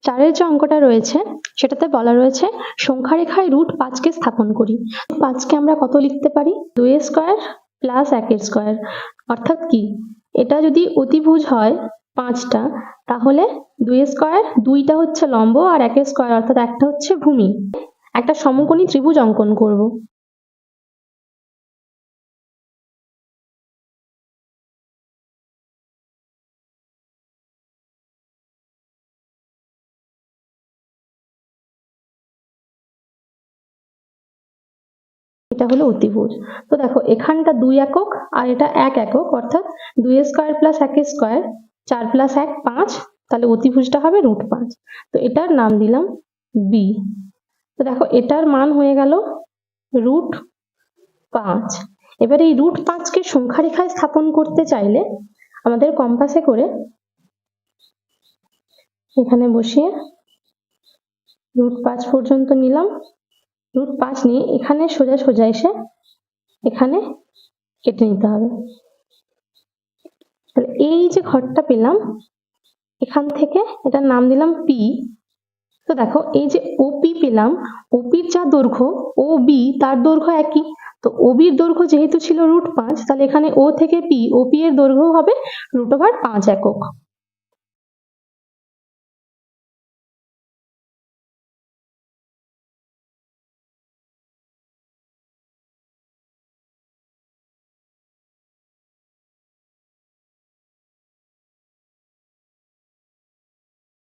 4-এর যে অঙ্কটা রয়েছে সেটাতে বলা রয়েছে সংখ্যা রেখায় √5 স্থাপন করি। 5কে আমরা কত লিখতে পারি? 2 স্কয়ার প্লাস 1 স্কয়ার। অর্থাৎ কি, এটা যদি অতিভুজ হয় 5টা, তাহলে 2 স্কয়ার, 2টা হচ্ছে লম্ব আর 1 স্কয়ার অর্থাৎ একটা হচ্ছে ভূমি। একটা সমকোণী ত্রিভুজ অঙ্কন করব। এটা হলো অতিভুজ। তো দেখো এখানটা 2 একক আর এটা 1 একক, অর্থাৎ 2 স্কয়ার প্লাস 1 স্কয়ার, 4 প্লাস 1 5, তাহলে অতিভুজটা হবে √5। তো এটার নাম দিলাম বি। তো দেখো এটার মান হয়ে গেল √5। এবার এই √5কে সংখ্যা রেখায় স্থাপন করতে চাইলে আমাদের কম্পাসে করে এখানে বসিয়ে √5 পর্যন্ত নিলাম। √5 নিয়ে এখানে সোজা সোজা এসে এখানে কেটে নিতে হবে। তাহলে এই যে ঘরটা পেলাম, এখান থেকে এটার নাম দিলাম পি। তো দেখো এই যে ওপি পেলাম, ওপির যা দৈর্ঘ্য ও বি তার দৈর্ঘ্য একই। তো ওবির দৈর্ঘ্য যেহেতু ছিল √5, তাহলে এখানে ও থেকে পি, ওপি এর দৈর্ঘ্য হবে √5 একক।